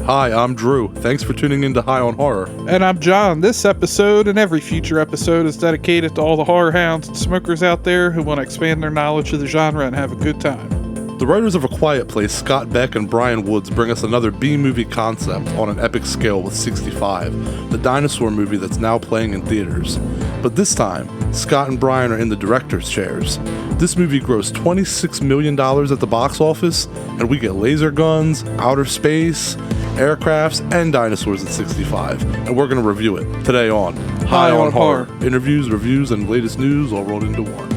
Hi, I'm Drew. Thanks for tuning in to High on Horror. And I'm John. This episode and every future episode is dedicated to all the horror hounds and smokers out there who want to expand their knowledge of the genre and have a good time. The writers of A Quiet Place, Scott Beck and Brian Woods, bring us another B-movie concept on an epic scale with 65, the dinosaur movie that's now playing in theaters. But this time, Scott and Brian are in the director's chairs. This movie grossed $26 million at the box office, and we get laser guns, outer space, aircrafts, and dinosaurs at 65. And we're going to review it today on High on Horror. Interviews, reviews, and latest news all rolled into one.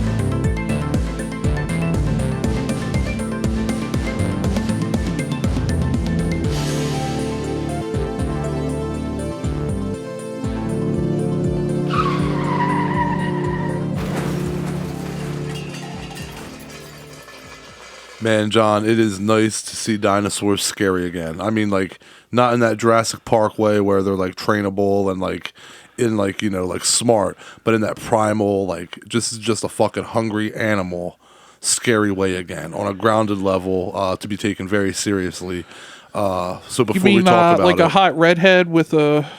Man, John, it is nice to see dinosaurs scary again. I mean, like, not in that Jurassic Park way where they're, like, trainable and, like, in, like, you know, like, smart, but in that primal, like, just a fucking hungry animal, scary way again, on a grounded level, to be taken very seriously. So before we talk about like a hot redhead with a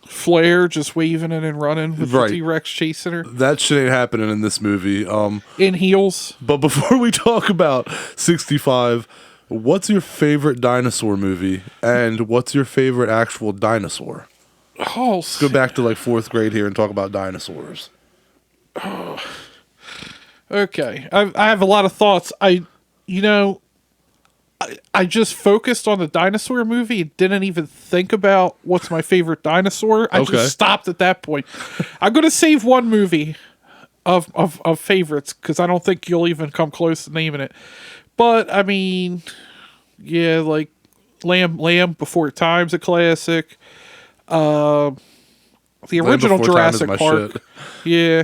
flare just waving it and running with the T-Rex chasing her? That shit ain't happening in this movie. In heels. But before we talk about 65, what's your favorite dinosaur movie, and what's your favorite actual dinosaur? Oh, let's go back to like 4th grade here and talk about dinosaurs. Oh. Okay. I have a lot of thoughts. I just focused on the dinosaur movie and didn't even think about what's my favorite dinosaur. I just stopped at that point. I'm going to save one movie of favorites because I don't think you'll even come close to naming it. But, I mean, yeah, like Lamb Before Time's a classic. The original Jurassic Park. Shit. Yeah.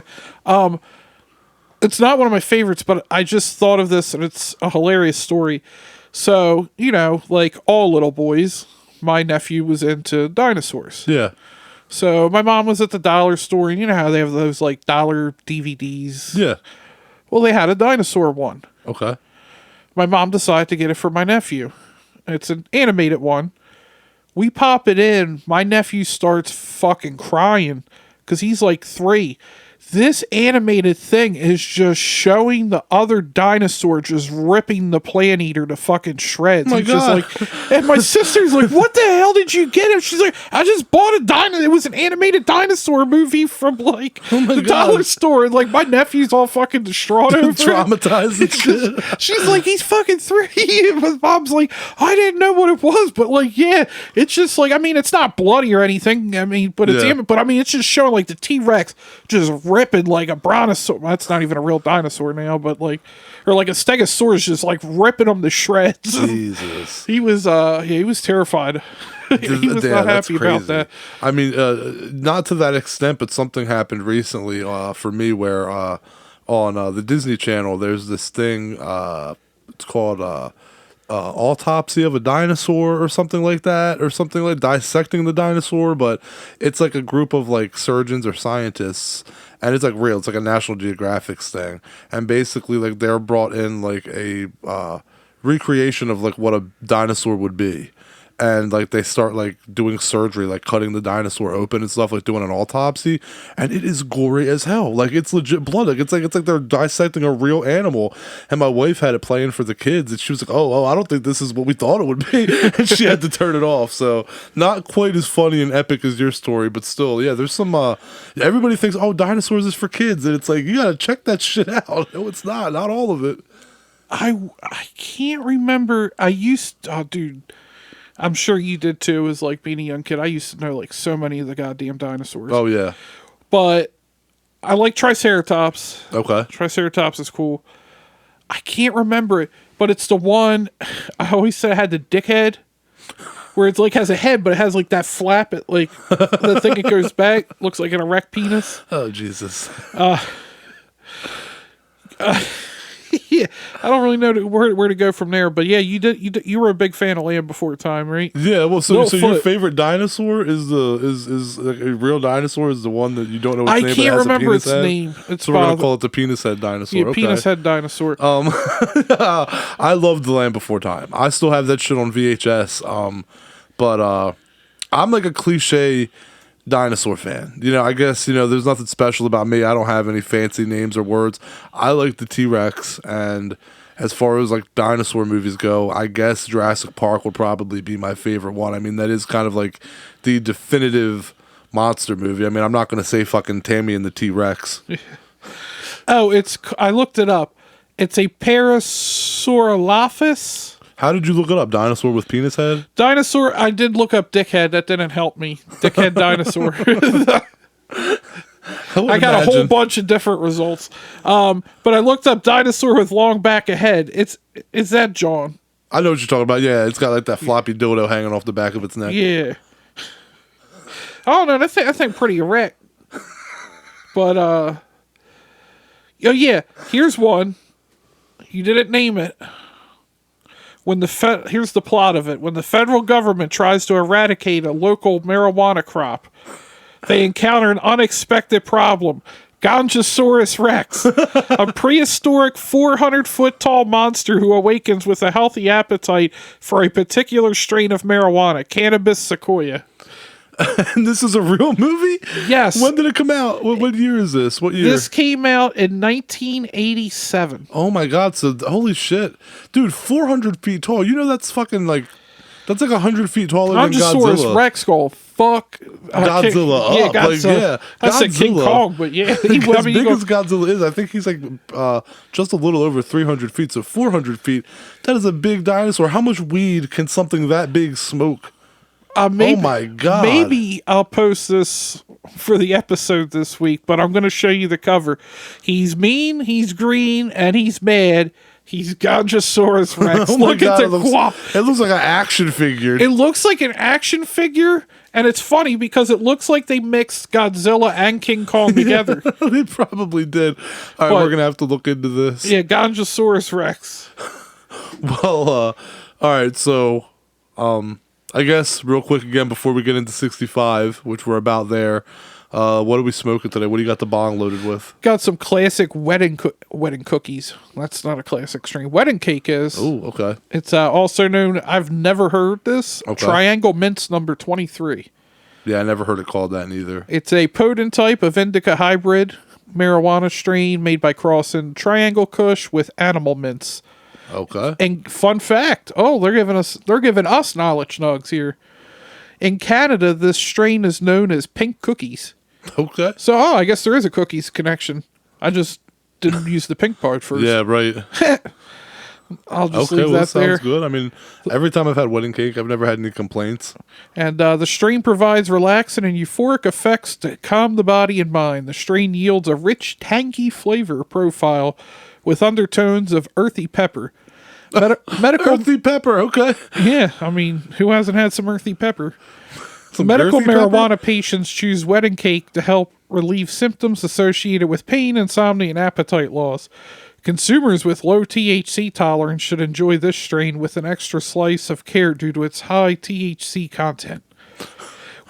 It's not one of my favorites, but I just thought of this and it's a hilarious story. So, you know, like all little boys, my nephew was into dinosaurs. Yeah. So my mom was at the dollar store, and you know how they have those like dollar DVDs? Yeah. Well, they had a dinosaur one. Okay. My mom decided to get it for my nephew. It's an animated one. We pop it in. My nephew starts fucking crying because he's like 3. This animated thing is just showing the other dinosaur just ripping the plant eater to fucking shreds. Oh my God. Just like, and my sister's like, "What the hell did you get him?" She's like, "I just bought a dinosaur. It was an animated dinosaur movie from like the dollar store." And like my nephew's all fucking distraught over traumatized and shit. She's like, "He's fucking 3." And my mom's like, "I didn't know what it was, but like, yeah, it's just like, I mean, it's not bloody or anything. I mean, but it's but I mean, it's just showing like the T-Rex just ripping like a brontosaur. That's not even a real dinosaur now, but like, or like a stegosaurus just like ripping them to shreds." Jesus. He was terrified. He was not happy about that. I mean, not to that extent, but something happened recently for me where on the Disney Channel, there's this thing, it's called Autopsy of a Dinosaur or something like that, or something like Dissecting the Dinosaur, but it's like a group of like surgeons or scientists, and it's like real, it's like a National Geographic thing, and basically like they're brought in like a recreation of like what a dinosaur would be. And like they start like doing surgery, like cutting the dinosaur open and stuff, like doing an autopsy, and it is gory as hell. Like it's legit blood. Like it's like they're dissecting a real animal. And my wife had it playing for the kids, and she was like, "Oh, I don't think this is what we thought it would be," and she had to turn it off. So not quite as funny and epic as your story, but still, yeah. There's some. Everybody thinks, "Oh, dinosaurs is for kids," and it's like you gotta check that shit out. No, it's not. Not all of it. I can't remember. Dude. I'm sure you did too, as like being a young kid. I used to know like so many of the goddamn dinosaurs. Oh, yeah. But I like Triceratops. Okay. Triceratops is cool. I can't remember it, but it's the one I always said had the dick head, where it's like has a head, but it has like that flap. It like the thing it goes back looks like an erect penis. Oh, Jesus. Yeah, I don't really know where to go from there, but yeah, you were a big fan of Land Before Time, right? Yeah, well, so Littlefoot. your favorite dinosaur is like a real dinosaur is the one that you don't know its I name. But can't it has remember a penis its head? name. It's So we're gonna father- call it the penis head dinosaur. yeah, Okay. penis head dinosaur. I loved The Land Before Time. I still have that shit on VHS. But I'm like a cliche dinosaur fan. I guess, there's nothing special about me. I don't have any fancy names or words. I like the T-Rex, and as far as like dinosaur movies go, I guess Jurassic Park would probably be my favorite one. I mean, that is kind of like the definitive monster movie. I mean, I'm not going to say fucking Tammy and the T-Rex. Oh, I looked it up. It's a Parasaurolophus. How did you look it up? Dinosaur with penis head? Dinosaur, I did look up dickhead. That didn't help me. Dickhead dinosaur. I got a whole bunch of different results. But I looked up dinosaur with long back of head. Is that John? I know what you're talking about. Yeah, it's got like that floppy dildo hanging off the back of its neck. Yeah. Oh no, I think pretty erect. But oh yeah, here's one. You didn't name it. Here's the plot of it. When the federal government tries to eradicate a local marijuana crop, they encounter an unexpected problem. Ganjosaurus rex, a prehistoric 400-foot tall monster who awakens with a healthy appetite for a particular strain of marijuana, cannabis sequoia. And this is a real movie? Yes. When did it come out? What year is this? What year? This came out in 1987. Oh my god, so holy shit. Dude, 400 feet tall. That's fucking like, that's like 100 feet taller than Ganjosaurus Godzilla. Rex skull. Fuck. Godzilla Yeah, up. Godzilla. Like, I said King Godzilla. Kong, but yeah. As big as Godzilla is, I think he's like just a little over 300 feet, so 400 feet. That is a big dinosaur. How much weed can something that big smoke? Maybe, oh my god. Maybe I'll post this for the episode this week, but I'm going to show you the cover. He's mean, he's green, and he's mad. He's Ganjosaurus Rex. Oh my god, at it looks like an action figure. It looks like an action figure, and it's funny because it looks like they mixed Godzilla and King Kong together. They probably did. All right, we're going to have to look into this. Yeah, Ganjosaurus Rex. Well, all right, so I guess real quick again before we get into 65, which we're about there. What are we smoking today? What do you got the bong loaded with? Got some classic wedding cookies. That's not a classic strain. Wedding cake is. Oh, okay. It's also known. I've never heard this. Okay. Triangle Mints number 23. Yeah, I never heard it called that neither. It's a potent type of indica hybrid marijuana strain made by crossing Triangle Kush with animal mints. Okay. And fun fact, they're giving us knowledge nugs here. In Canada, this strain is known as pink cookies. Okay. So, I guess there is a cookies connection. I just didn't use the pink part first. Yeah, right. I'll just Okay, leave well, that there. sounds good. I mean, every time I've had wedding cake, I've never had any complaints. And the strain provides relaxing and euphoric effects to calm the body and mind. The strain yields a rich, tangy flavor profile with undertones of earthy pepper. Medical Earthy pepper, okay. Yeah, I mean, who hasn't had some earthy pepper? Some Medical girthy marijuana pepper? patients choose wedding cake to help relieve symptoms associated with pain, insomnia, and appetite loss. Consumers with low THC tolerance should enjoy this strain with an extra slice of care due to its high THC content.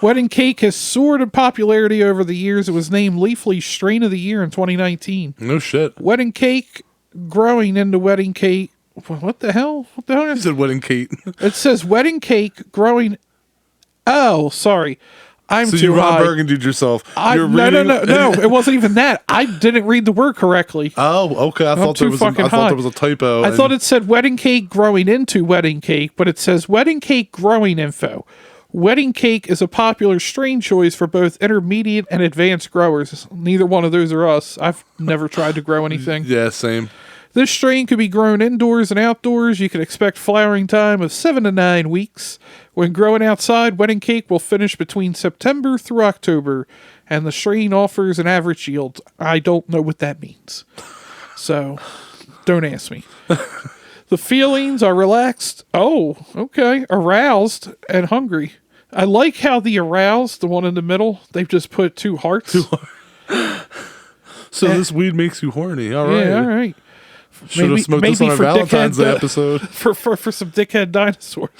Wedding cake has soared in popularity over the years. It was named Leafly's Strain of the Year in 2019. No shit. Wedding cake growing into wedding cake. What the hell? What the hell? You said wedding cake. It says wedding cake growing. Oh, sorry. I'm So too you Ron high. Burgundied yourself. No. It wasn't even that. I didn't read the word correctly. Oh, okay. I thought too there was fucking I thought high. there was a typo. I thought it said wedding cake growing into wedding cake, but it says wedding cake growing info. Wedding cake is a popular strain choice for both intermediate and advanced growers. Neither one of those are us. I've never tried to grow anything. Yeah, same. This strain could be grown indoors and outdoors. You can expect flowering time of 7 to 9 weeks. When growing outside, wedding cake will finish between September through October, and the strain offers an average yield. I don't know what that means, so don't ask me. The feelings are relaxed. Oh, okay. Aroused and hungry. I like how the aroused, the one in the middle, they've just put 2 hearts. So this weed makes you horny. All right. Yeah, all right. Should have smoked this on our Valentine's Day episode. For some dickhead dinosaurs.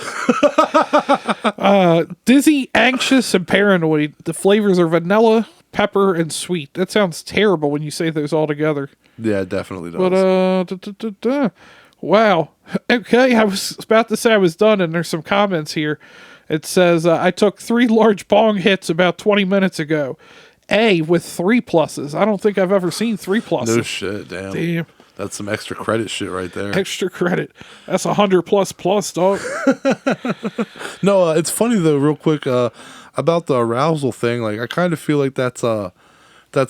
Dizzy, anxious, and paranoid. The flavors are vanilla, pepper, and sweet. That sounds terrible when you say those all together. Yeah, it definitely does. But, wow. Okay, I was about to say I was done, and there's some comments here. It says, I took 3 large bong hits about 20 minutes ago. With 3 pluses. I don't think I've ever seen 3 pluses. No shit, damn. That's some extra credit shit right there. Extra credit. That's 100 plus, dog. No, it's funny though, real quick, about the arousal thing. Like, I kind of feel like that's like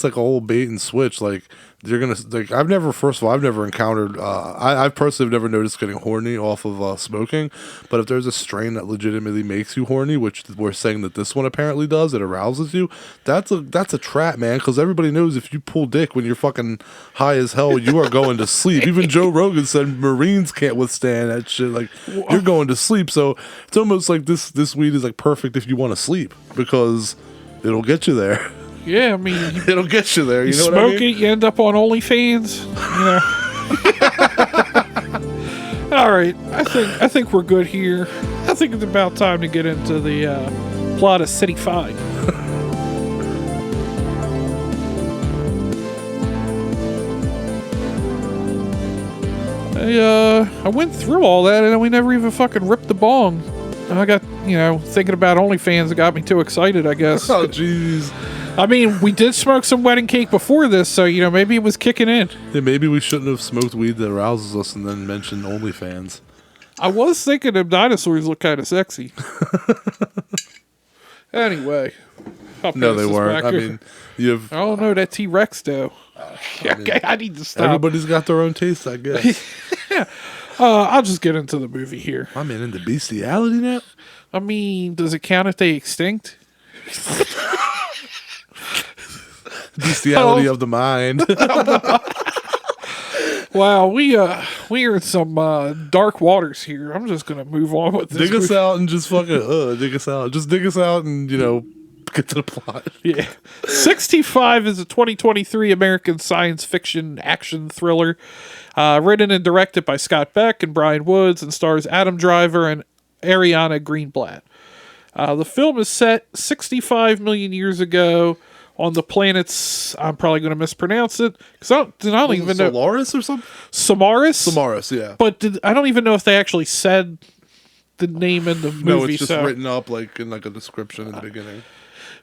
a whole bait and switch. Like, you're gonna like. I've never encountered. I personally have never noticed getting horny off of smoking. But if there's a strain that legitimately makes you horny, which we're saying that this one apparently does, it arouses you. That's a trap, man. Because everybody knows if you pull dick when you're fucking high as hell, you are going to sleep. Even Joe Rogan said Marines can't withstand that shit. Like, you're going to sleep. So it's almost like this weed is like perfect if you want to sleep because it'll get you there. Yeah, I mean, it'll get you there. You know smoke what I mean? it, you end up on OnlyFans. You know. All right, I think we're good here. I think it's about time to get into the plot of City 5. I went through all that and we never even fucking ripped the bong. I got, thinking about OnlyFans. It got me too excited, I guess. Oh, jeez. I mean, we did smoke some wedding cake before this, so, maybe it was kicking in. Yeah, maybe we shouldn't have smoked weed that arouses us and then mentioned OnlyFans. I was thinking them dinosaurs look kind of sexy. Anyway. No, they weren't. I mean, oh, no, that T-Rex, though. Okay, I need to stop. Everybody's got their own taste, I guess. Yeah. I'll just get into the movie here. I'm into bestiality now? I mean, does it count if they extinct? Bestiality of the mind. Wow, we are in some dark waters here. I'm just gonna move on with this. Dig us out and just fucking dig us out. Just dig us out and get to the plot. Yeah, 65 is a 2023 American science fiction action thriller, written and directed by Scott Beck and Brian Woods, and stars Adam Driver and Ariana Greenblatt. The film is set 65 million years ago on the planet's, I'm probably going to mispronounce it, because I don't even know. Solaris or something? Samaris, yeah. But I don't even know if they actually said the name in the movie. No, it's just written up like in like a description in the beginning.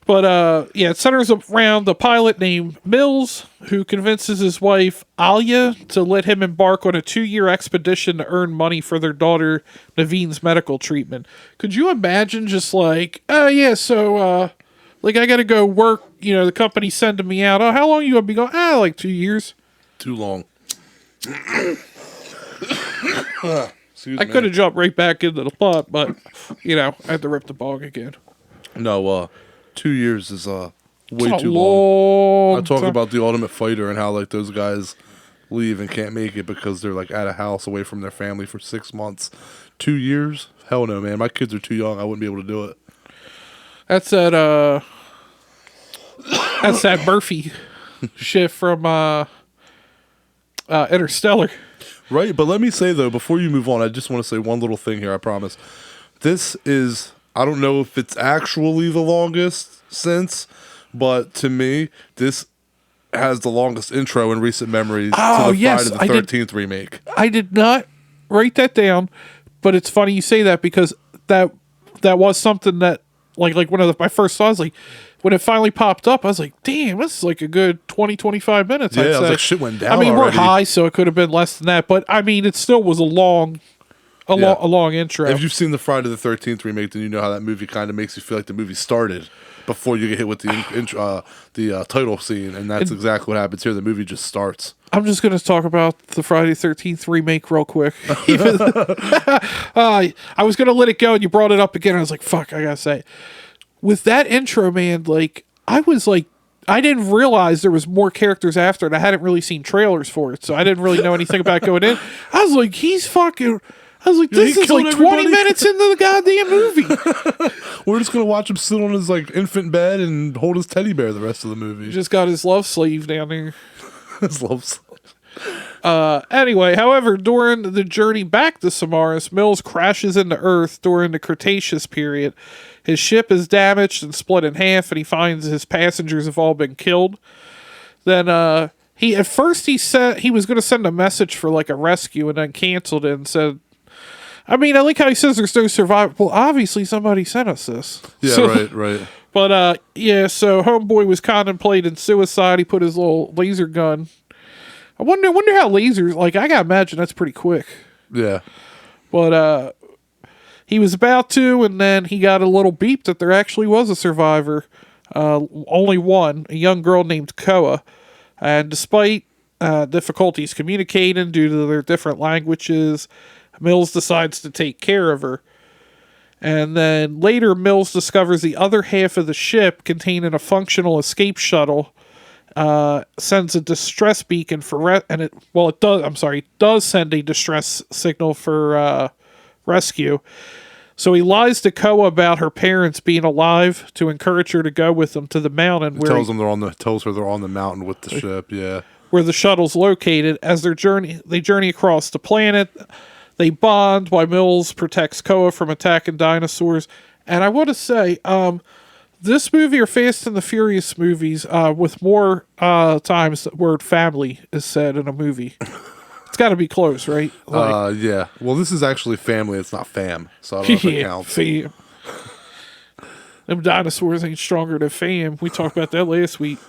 But it centers around the pilot named Mills, who convinces his wife Alia to let him embark on a 2-year expedition to earn money for their daughter Naveen's medical treatment. Could you imagine just like, like I got to go work, the company's sending me out. Oh, how long you gonna be going? Like 2 years. Too long. I could have jumped right back into the plot, but I had to rip the bong again. No, 2 years is way too long. I talk about the Ultimate Fighter and how like those guys leave and can't make it because they're like at a house away from their family for 6 months. 2 years? Hell no, man. My kids are too young. I wouldn't be able to do it. That's that Murphy shit from Interstellar. Right, but let me say though, before you move on, I just want to say one little thing here, I promise. This is, I don't know if it's actually the longest since, but to me, this has the longest intro in recent memories to the Friday the 13th remake. I did not write that down, but it's funny you say that because that was something that like one of my first thoughts, like when it finally popped up, I was like, damn, this is like a good 20, 25 minutes. Yeah, I'd say. I was like, shit went down. I mean, already. we're high, so it could have been less than that, but I mean, it still was a long intro. If you've seen the Friday the 13th remake, then you know how that movie kind of makes you feel like the movie started before you get hit with the title scene, and that's exactly what happens here. The movie just starts. I'm just going to talk about the Friday the 13th remake real quick. I was going to let it go, and you brought it up again. I was like, fuck, I got to say. With that intro, man, like, I didn't realize there was more characters after it. I hadn't really seen trailers for it, so I didn't really know anything about going in. I was like, this is like 20 minutes into the goddamn movie. We're just going to watch him sit on his like infant bed and hold his teddy bear the rest of the movie. He just got his love sleeve down there. His love sleeve. Anyway, however, during the journey back to Samaras, Mills crashes into Earth during the Cretaceous period. His ship is damaged and split in half, and he finds his passengers have all been killed. Then he said he was going to send a message for like a rescue, and then canceled it and said, I mean, I like how he says there's no survivor. Well, obviously somebody sent us this. Yeah, So- right. But yeah, so Homeboy was contemplating suicide. He put his little laser gun. I wonder how lasers, like, I gotta imagine that's pretty quick. Yeah. But he was about to, and then he got a little beep that there actually was a survivor. Only one, a young girl named Koa. And despite difficulties communicating due to their different languages, Mills decides to take care of her. And then later, Mills discovers the other half of the ship containing a functional escape shuttle. Sends a distress beacon for it does send a distress signal for rescue. So he lies to Koa about her parents being alive to encourage her to go with them to the mountain Tells her they're on the mountain with the ship. Yeah. where the shuttle's located. As they journey across the planet, they bond while Mills protects Koa from attacking dinosaurs. And I want to say, this movie or Fast and the Furious movies with more times the word family is said in a movie. It's got to be close, right? Yeah. Well, this is actually family. It's not fam. So I don't know if it counts. Fam. Them dinosaurs ain't stronger than fam. We talked about that last week.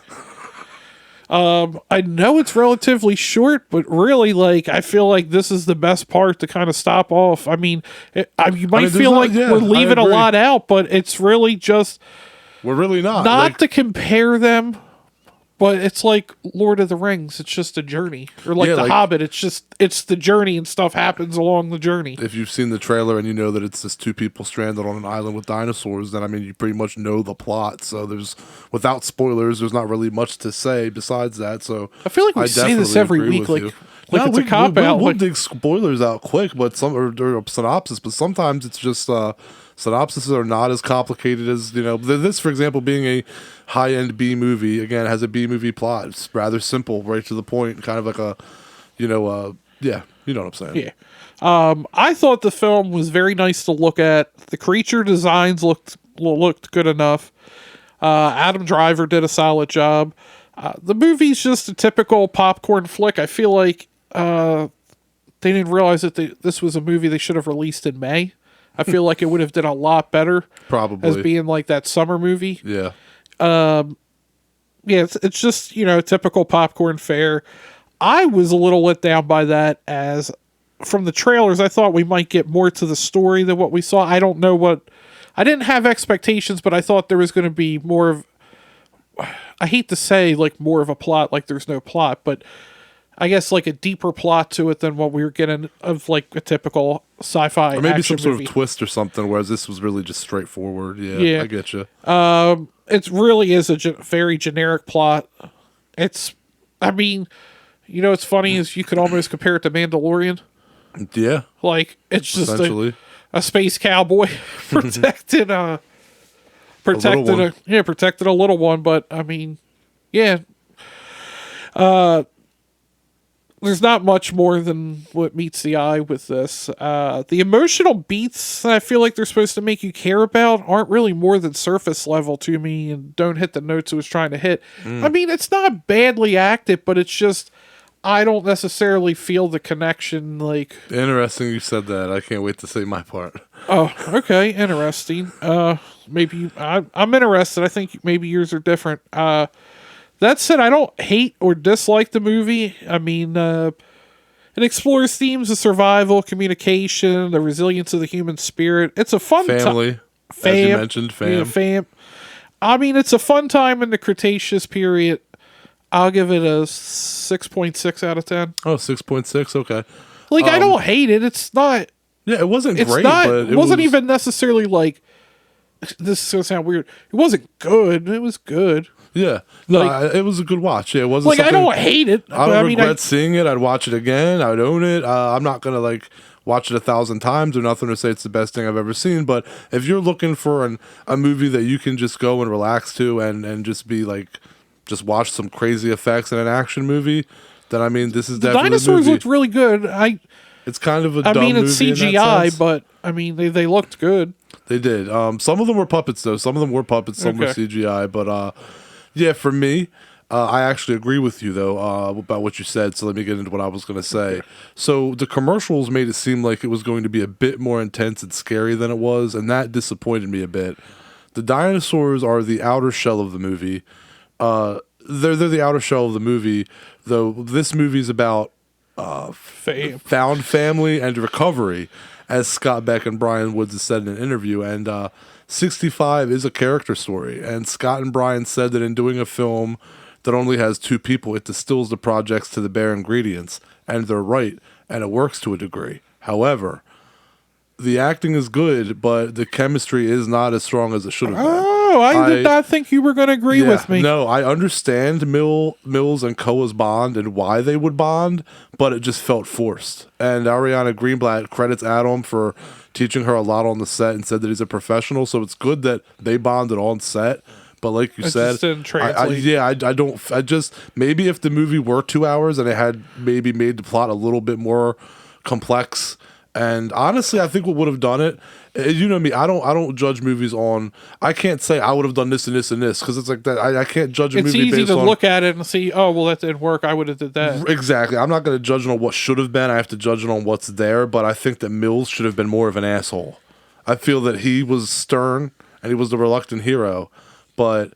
I know it's relatively short, but really, like, I feel like this is the best part to kind of stop off. I mean, you might feel like we're leaving a lot out, but it's really just... We're really not. Not to compare them, but it's like Lord of the Rings. It's just a journey. Or like The Hobbit. It's the journey and stuff happens along the journey. If you've seen the trailer and you know that it's just two people stranded on an island with dinosaurs, then, I mean, you pretty much know the plot. So without spoilers, there's not really much to say besides that. So I feel like we say this every week. It's a cop-out. We'll dig spoilers out quick, but or synopsis, but sometimes it's just... synopsises are not as complicated as, this, for example, being a high-end B movie, again, has a B movie plot. It's rather simple, right to the point, kind of like a, yeah, you know what I'm saying. Yeah. I thought the film was very nice to look at. The creature designs looked good enough. Adam Driver did a solid job. The movie's just a typical popcorn flick. I feel like they didn't realize that this was a movie they should have released in May. I feel like it would have done a lot better. Probably. As being like that summer movie. Yeah. Yeah, it's just, typical popcorn fare. I was a little let down by that, as from the trailers, I thought we might get more to the story than what we saw. I don't know I didn't have expectations, but I thought there was going to be more of, I hate to say like more of a plot, like there's no plot, but I guess like a deeper plot to it than what we were getting of like a typical sci-fi or maybe action some movie. sort of twist or something, whereas this was really just straightforward. Yeah. I get you. It really is a very generic plot. It's it's funny is you could almost compare it to Mandalorian. Yeah. Like it's just a space cowboy protecting a little one, but I mean, yeah. There's not much more than what meets the eye with this. The emotional beats that I feel like they're supposed to make you care about aren't really more than surface level to me and don't hit the notes it was trying to hit. I mean, it's not badly acted, but it's just, I don't necessarily feel the connection. Like, interesting you said that. I can't wait to say my part. Oh, okay. Interesting. Maybe I'm interested. I think maybe yours are different. That said, I don't hate or dislike the movie. I mean, it explores themes of survival, communication, the resilience of the human spirit. It's a fun family, as you mentioned, fam. Yeah, fam. I mean, it's a fun time in the Cretaceous period. I'll give it a 6.6 out of 10. Oh, 6.6? Okay. Like, I don't hate it. It's not... Yeah, it wasn't great, but it wasn't even necessarily like... This is going to sound weird. It wasn't good. It was good. Yeah, no, it was a good watch. Yeah, it wasn't like I don't hate it. I don't regret seeing it. I'd watch it again. I'd own it. I'm not gonna like watch it 1,000 times or nothing to say it's the best thing I've ever seen. But if you're looking for a movie that you can just go and relax to and just be like, just watch some crazy effects in an action movie, then I mean, this is The definitely dinosaurs the movie. looked really good. It's kind of a I dumb mean, it's movie in that CGI, sense. but I mean, they looked good. They did. Some of them were puppets, though. Some of them were puppets, some were Okay. CGI. But yeah, for me, I actually agree with you, though, about what you said. So let me get into what I was going to say. Okay. So the commercials made it seem like it was going to be a bit more intense and scary than it was, and that disappointed me a bit. The dinosaurs are the outer shell of the movie. They're the outer shell of the movie, though this movie's about Fame. found family and recovery, as Scott Beck and Brian Woods has said in an interview. And 65 is a character story. And Scott and Brian said that in doing a film that only has two people, it distills the projects to the bare ingredients. And they're right, and it works to a degree. However, the acting is good, but the chemistry is not as strong as it should have been. Oh, I did not think you were going to agree with me. No, I understand Mills and Koa's bond and why they would bond, but it just felt forced. And Ariana Greenblatt credits Adam for teaching her a lot on the set and said that he's a professional, so it's good that they bonded on set. But like you said, just didn't translate. I don't. I just maybe if the movie were 2 hours and it had maybe made the plot a little bit more complex. And honestly, I think what would have done it, you know me, I don't judge movies on. I can't say I would have done this and this and this because it's like that. I can't judge a It's movie easy based to on. look at it and see, oh, well, that didn't work. I would have did that. Exactly. I'm not going to judge it on what should have been. I have to judge it on what's there. But I think that Mills should have been more of an asshole. I feel that he was stern and he was the reluctant hero, but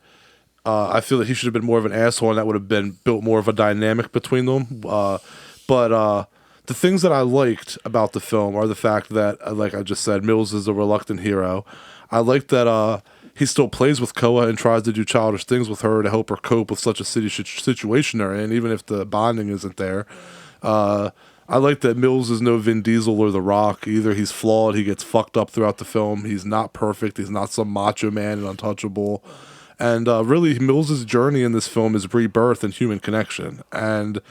I feel that he should have been more of an asshole, and that would have been built more of a dynamic between them. But the things that I liked about the film are the fact that, like I just said, Mills is a reluctant hero. I like that he still plays with Koa and tries to do childish things with her to help her cope with such a situation they're in, even if the bonding isn't there. I like that Mills is no Vin Diesel or The Rock either. He's flawed. He gets fucked up throughout the film. He's not perfect. He's not some macho man and untouchable. And really, Mills' journey in this film is rebirth and human connection. And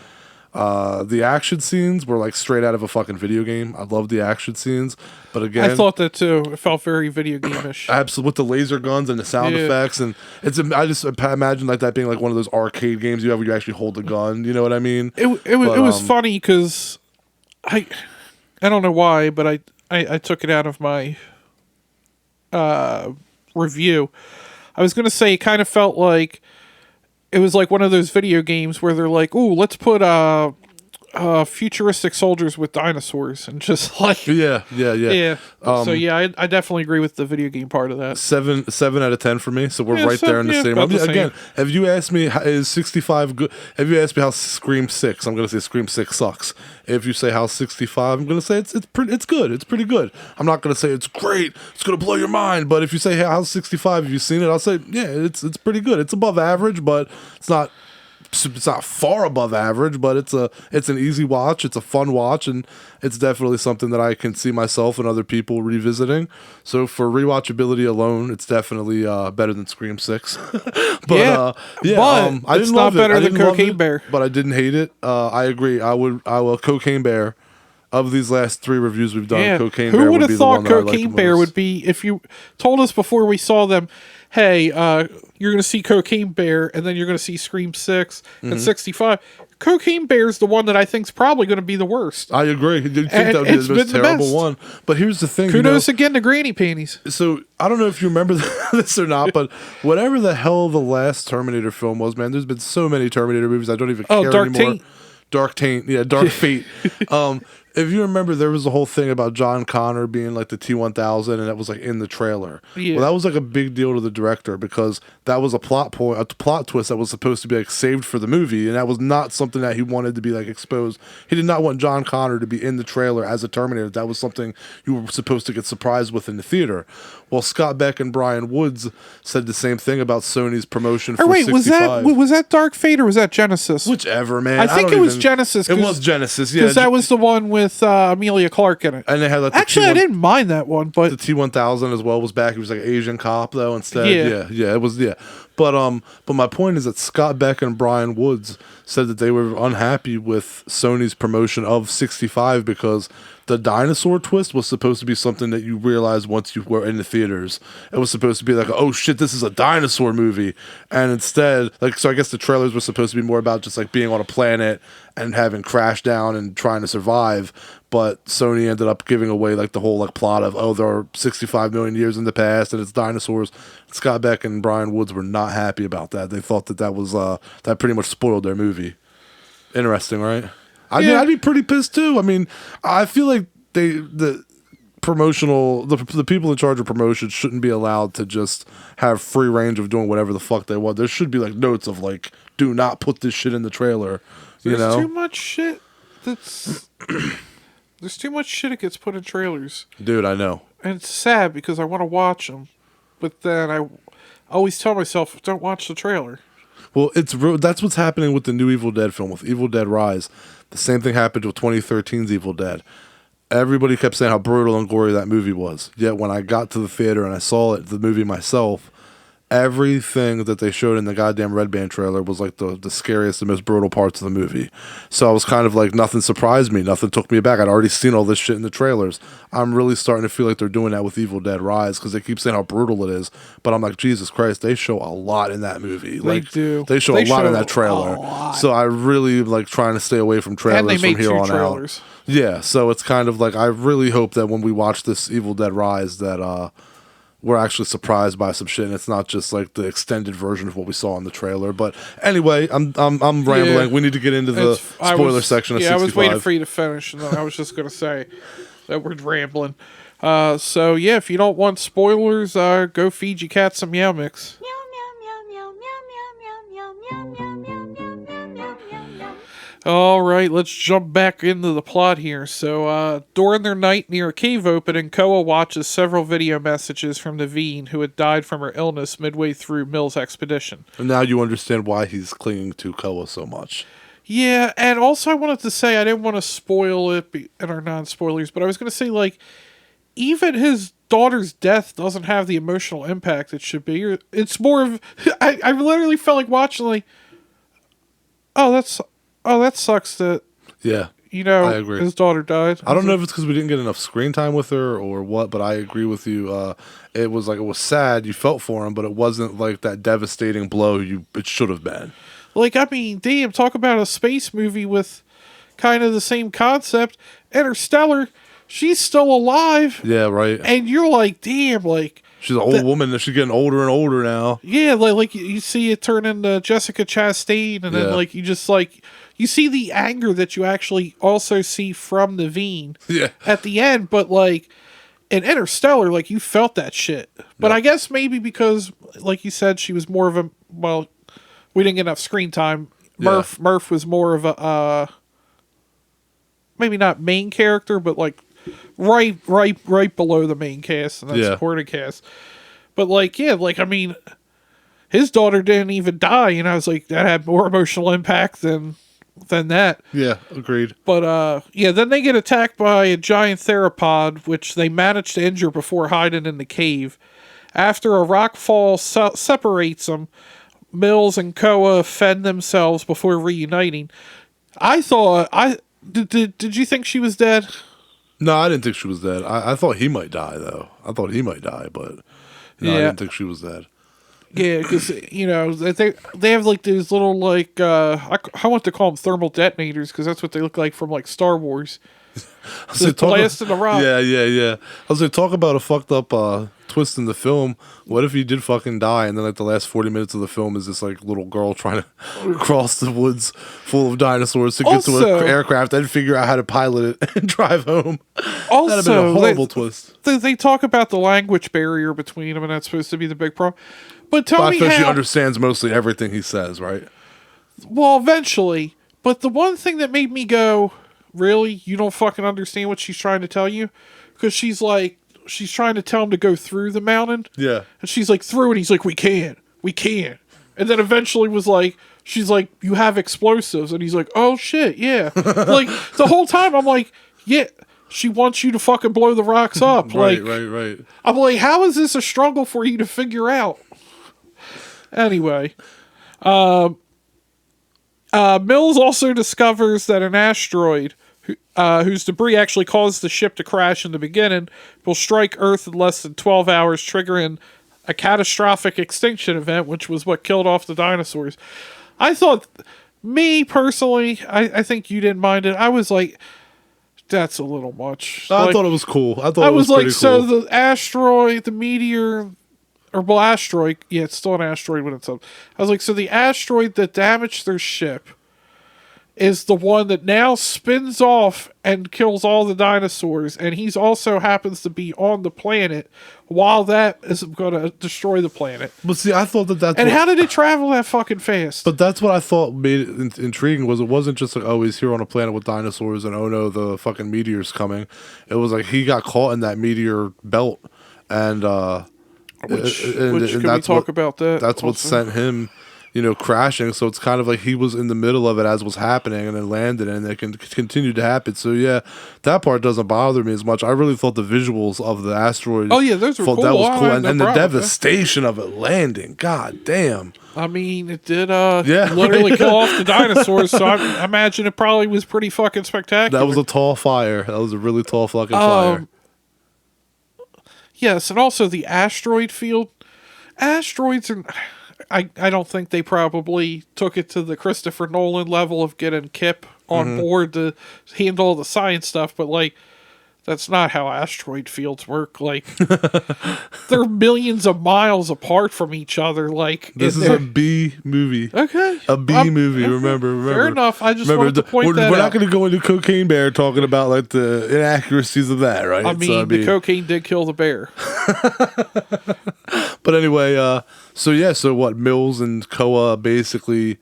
the action scenes were like straight out of a fucking video game. I love the action scenes. But again, I thought that too. It felt very video game-ish. absolutely, with the laser guns and the sound effects, and I just imagine like that being like one of those arcade games you have where you actually hold the gun. You know what I mean? It was funny because I don't know why, but I took it out of my review. I was going to say it kind of felt like it was like one of those video games where they're like, "Ooh, let's put futuristic soldiers with dinosaurs," and just like Yeah. So yeah, I definitely agree with the video game part of that. 7 out of 10 for me. So we're Yeah, right there in the same. about the same. Again, have you asked me is 65 good? Have you asked me how Scream 6? I'm gonna say Scream 6 sucks. If you say how 65, I'm gonna say it's good. It's pretty good. I'm not gonna say it's great. It's gonna blow your mind. But if you say hey, how's 65? Have you seen it? I'll say yeah, it's pretty good. It's above average, but it's not far above average, but it's an easy watch. It's a fun watch, and it's definitely something that I can see myself and other people revisiting. So for rewatchability alone, it's definitely better than Scream 6. But I it's didn't not love better it. I than didn't love Cocaine it, Bear. but I didn't hate it. I agree. I will Cocaine Bear. Of these last 3 reviews we've done, Cocaine Bear Who would would be have the one thought that I liked the Cocaine Bear most. would be if you told us before we saw them, hey, you're going to see Cocaine Bear and then you're going to see Scream 6 and 65. Cocaine Bear's the one that I think's probably going to be the worst. I agree. You'd think And that would be it's the most been the terrible best. one. But here's the thing. Kudos again to Granny Panties. So I don't know if you remember this or not, but whatever the hell the last Terminator film was, man, there's been so many Terminator movies I don't even care Dark anymore. Taint. Dark Taint, yeah, Dark Fate. If you remember, there was a whole thing about John Connor being like the T-1000, and that was like in the trailer. Yeah. Well, that was like a big deal to the director because that was a plot twist that was supposed to be like saved for the movie, and that was not something that he wanted to be like exposed. He did not want John Connor to be in the trailer as a Terminator. That was something you were supposed to get surprised with in the theater. Well, Scott Beck and Brian Woods said the same thing about Sony's promotion for Or wait, 65. was that Dark Fate or was that Genesis? Whichever, man. I think don't it was even- Genesis. It was Genesis, yeah. Because that was the one with Amelia Clark in it. And they had like Actually, I didn't mind that one, the but T-1000 as well was back. He was like an Asian cop though instead. Yeah. It was But my point is that Scott Beck and Brian Woods said that they were unhappy with Sony's promotion of 65 because the dinosaur twist was supposed to be something that you realized once you were in the theaters. It was supposed to be like, oh shit, this is a dinosaur movie. And instead, like, so I guess the trailers were supposed to be more about just like being on a planet and having crashed down and trying to survive. But Sony ended up giving away like the whole like plot of, oh, there are 65 million years in the past and it's dinosaurs. Scott Beck and Brian Woods were not happy about that. They thought that was that pretty much spoiled their movie. Interesting, right? I mean, I'd be pretty pissed too. I mean, I feel like the people in charge of promotion shouldn't be allowed to just have free range of doing whatever the fuck they want. There should be like notes of like, do not put this shit in the trailer. There's too much shit that's there's too much shit that gets put in trailers. Dude, I know. And it's sad because I want to watch them, but then I always tell myself, don't watch the trailer. Well, that's what's happening with the new Evil Dead film, with Evil Dead Rise. The same thing happened with 2013's Evil Dead. Everybody kept saying how brutal and gory that movie was. Yet when I got to the theater and I saw the movie myself, everything that they showed in the goddamn Red Band trailer was like the scariest and most brutal parts of the movie. So I was kind of like, nothing surprised me. Nothing took me aback. I'd already seen all this shit in the trailers. I'm really starting to feel like they're doing that with Evil Dead Rise because they keep saying how brutal it is. But I'm like, Jesus Christ, they show a lot in that movie. They do. They show a lot in that trailer. So I really like trying to stay away from trailers from here on out. Yeah, so it's kind of like, I really hope that when we watch this Evil Dead Rise that we're actually surprised by some shit, and it's not just like the extended version of what we saw in the trailer. But anyway, I'm rambling. Yeah. We need to get into the spoiler section of 65. I was waiting for you to finish, and then I was just going to say that we're rambling. So yeah, if you don't want spoilers, go feed your cat some Meow Mix. All right, let's jump back into the plot here. So, during their night near a cave opening, Koa watches several video messages from Naveen, who had died from her illness midway through Mill's expedition. And now you understand why he's clinging to Koa so much. Yeah, and also I wanted to say, I didn't want to spoil it in our non-spoilers, but I was going to say, like, even his daughter's death doesn't have the emotional impact it should be. It's more of... I literally felt like watching, like, oh, that sucks that, yeah, I agree. His daughter died. I don't know if it's because we didn't get enough screen time with her or what, but I agree with you. It was sad. You felt for him, but it wasn't like that devastating blow it should have been. Like, I mean, damn, talk about a space movie with kind of the same concept. Interstellar, she's still alive. Yeah, right. And you're like, damn, like... She's an old woman, and she's getting older and older now. Yeah, like you see it turn into Jessica Chastain, and then, like, you just, like... You see the anger that you actually also see from Naveen at the end, but, like, in Interstellar, like, you felt that shit. But I guess maybe because, like you said, she was more of a... Well, we didn't get enough screen time. Murph was more of a... maybe not main character, but, like, right below the main cast and then supporting cast. But, like, yeah, like, I mean, his daughter didn't even die, and I was like, that had more emotional impact than that. Yeah, agreed. But, then they get attacked by a giant theropod, which they managed to injure before hiding in the cave. After a rock fall separates them, Mills and Koa fend themselves before reuniting. I thought, did you think she was dead? No, I didn't think she was dead. I thought he might die, though. I thought he might die, but I didn't think she was dead. Yeah, because, they have, like, these little, like, I want to call them thermal detonators, because that's what they look like from, like, Star Wars. The blast in the rock. Yeah. I was like, talk about a fucked up twist in the film. What if he did fucking die, and then, like, the last 40 minutes of the film is this, like, little girl trying to cross the woods full of dinosaurs to get to an aircraft and figure out how to pilot it and drive home. Also, that'd have been a horrible twist. They talk about the language barrier between them, and that's supposed to be the big problem. But tell me how... she understands mostly everything he says, right? Well, eventually. But the one thing that made me go, really? You don't fucking understand what she's trying to tell you? Because she's trying to tell him to go through the mountain. Yeah. And she's like, through it. He's like, we can. And then eventually she's like, you have explosives. And he's like, oh shit, yeah. Like, the whole time I'm like, yeah, she wants you to fucking blow the rocks up. Right. I'm like, how is this a struggle for you to figure out? Anyway, Mills also discovers that an asteroid whose debris actually caused the ship to crash in the beginning, will strike Earth in less than 12 hours, triggering a catastrophic extinction event, which was what killed off the dinosaurs. I thought, me personally, I think you didn't mind it. I was like, that's a little much. I Like, thought it was cool. I thought I it was was like, pretty so cool. the asteroid, the meteor, or well, asteroid, yeah, it's still an asteroid when it's up. I was like, so the asteroid that damaged their ship is the one that now spins off and kills all the dinosaurs, and he's also happens to be on the planet while that is going to destroy the planet. But see, I thought that's And what, how did it travel that fucking fast? but that's what I thought made it intriguing. Was it wasn't just like, oh, he's here on a planet with dinosaurs, and oh no, the fucking meteor's coming. It was like he got caught in that meteor belt, and which and can we that's talk what, about that? That's what also? sent him, crashing. So it's kind of like he was in the middle of it as was happening, and then landed, and it can continue to happen. So yeah, that part doesn't bother me as much. I really thought the visuals of the asteroid. Oh yeah, those were cool. That was I cool, had and, no and the problem with that. devastation of it landing. God damn. I mean, it did Yeah. literally kill off the dinosaurs, so I imagine it probably was pretty fucking spectacular. That was a tall fire. That was a really tall fucking fire. Yes, and also the asteroid field. Asteroids are... I don't think they probably took it to the Christopher Nolan level of getting Kip on board to handle all the science stuff, but like, that's not how asteroid fields work. Like, they're millions of miles apart from each other. Like, This is a B movie. okay, A B movie. okay. Remember. Fair enough. I just Remember, wanted to point that we're not out. going to go into Cocaine Bear talking about like the inaccuracies of that, right? I mean, the cocaine did kill the bear. But anyway, so what? Mills and Koa basically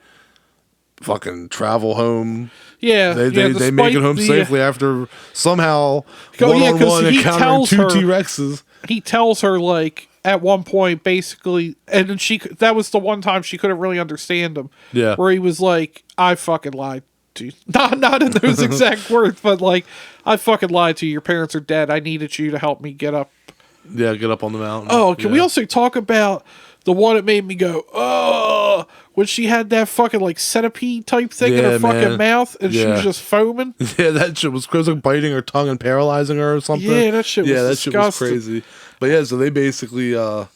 fucking travel home. Yeah, They despite make it home the, safely after somehow Oh, yeah, 'cause one-on-one he encountering tells two her- T-Rexes. He tells her like at one point basically, and then that was the one time she couldn't really understand him. Yeah. where he was like, "I fucking lied to you." Not in those exact words, but like, "I fucking lied to you. Your parents are dead. I needed you to help me get up." Yeah, get up on the mountain. Oh, can we Yeah. also talk about the one that made me go, "Oh," when she had that fucking like centipede type thing in Yeah, her fucking man. mouth, and she was Yeah. just foaming. Yeah, that shit was crazy, like biting her tongue and paralyzing her or something. Yeah, that shit was that shit was disgusting. crazy. But yeah, so they basically, like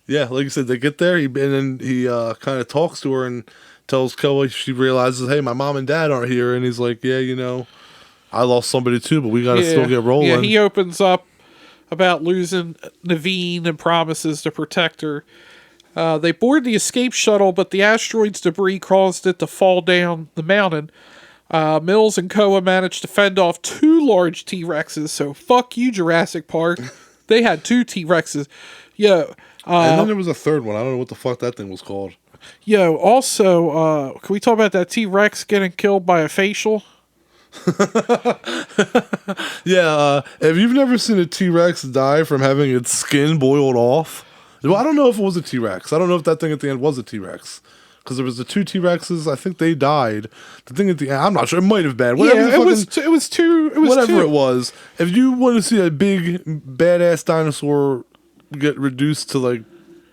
you said, they get there, and then he kind of talks to her and tells Koa, she realizes, hey, my mom and dad aren't here, and he's like, yeah, I lost somebody too, but we gotta still get rolling. Yeah, he opens up about losing Naveen and promises to protect her. They board the escape shuttle, but the asteroid's debris caused it to fall down the mountain. Mills and Koa managed to fend off 2 large T-Rexes, so fuck you, Jurassic Park. They had 2 T-Rexes. Yo, and then there was a third one. I don't know what the fuck that thing was called. Also, can we talk about that T-Rex getting killed by a facial? Yeah, if you've never seen a T-Rex die from having its skin boiled off, well, I don't know if it was a T-Rex. I don't know if that thing at the end was a T-Rex. Because there was the 2 T-Rexes, I think they died. The thing at the end, I'm not sure. It might have been. Whatever Yeah, it was two. whatever it was. If you want to see a big badass dinosaur get reduced to like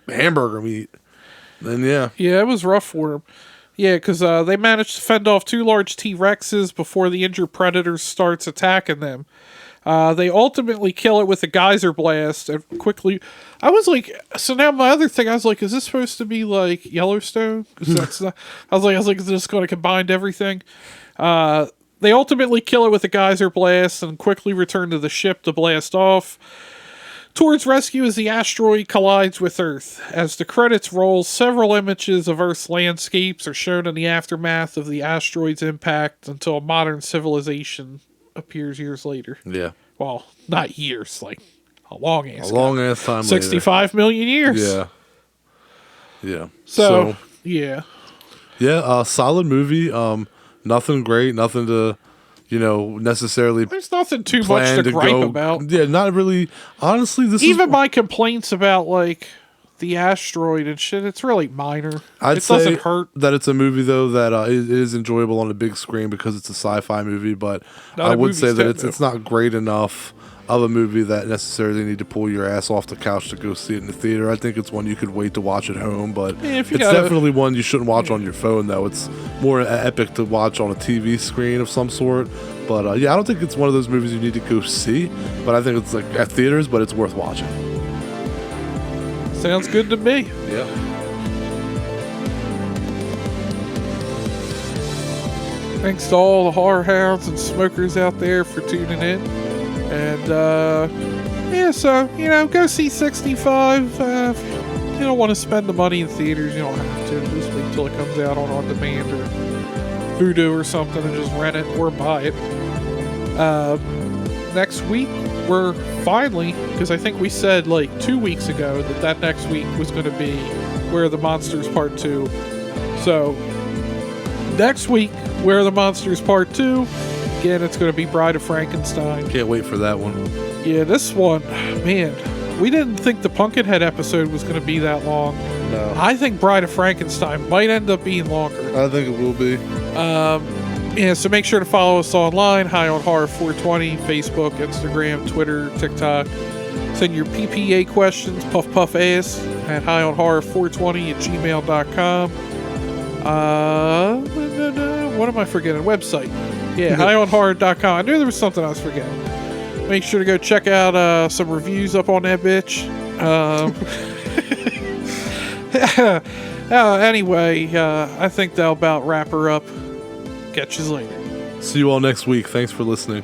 hamburger meat, then yeah. Yeah, it was rough for him. Yeah, because they managed to fend off 2 large T-Rexes before the injured predator starts attacking them. They ultimately kill it with a geyser blast and quickly... I was like... So now my other thing, I was like, is this supposed to be like Yellowstone? 'Cause that's not, I was like, is this going to combine everything? They ultimately kill it with a geyser blast and quickly return to the ship to blast off towards rescue as the asteroid collides with Earth. As the credits roll, several images of Earth's landscapes are shown in the aftermath of the asteroid's impact until modern civilization appears years later. Yeah. Well, not years, like a long ass. A long ass time 65 million years. later. Yeah. So yeah. Yeah, solid movie. Nothing great, nothing to, necessarily There's nothing too much plan to gripe go. about. Yeah, not really. Honestly, this Even is my complaints about like the asteroid and shit, it's really minor. I'd It say doesn't hurt. that it's a movie though that is enjoyable on a big screen because it's a sci-fi movie. But Not I a would movie say that techno. it's not great enough of a movie that necessarily need to pull your ass off the couch to go see it in the theater. I think it's one you could wait to watch at home, but Yeah, if you it's gotta- definitely one you shouldn't watch on your phone though. It's more epic to watch on a TV screen of some sort. But yeah, I don't think it's one of those movies you need to go see. But I think it's like at theaters, but it's worth watching. Sounds good to me. Yeah. Thanks to all the horror hounds and smokers out there for tuning in. And, yeah, so, go see 65. If you don't want to spend the money in theaters, you don't have to. Just wait till it comes out on demand or Voodoo or something and just rent it or buy it. Next week, we're finally, because I think we said like 2 weeks ago that next week was going to be Where Are the Monsters Part 2. So, next week, Where Are the Monsters Part 2. Again, it's going to be Bride of Frankenstein. Can't wait for that one. Yeah, this one, man, we didn't think the Pumpkinhead episode was going to be that long. No. I think Bride of Frankenstein might end up being longer. I think it will be. Yeah, so make sure to follow us online, High on Horror 420, Facebook, Instagram, Twitter, TikTok. Send your PPA questions, puff ass, at highonhorror420 at gmail.com. What am I forgetting? Website. Yeah, highonhorror.com. I knew there was something I was forgetting. Make sure to go check out some reviews up on that bitch. Anyway, I think that'll about wrap her up. Catch you later. See you all next week. Thanks for listening.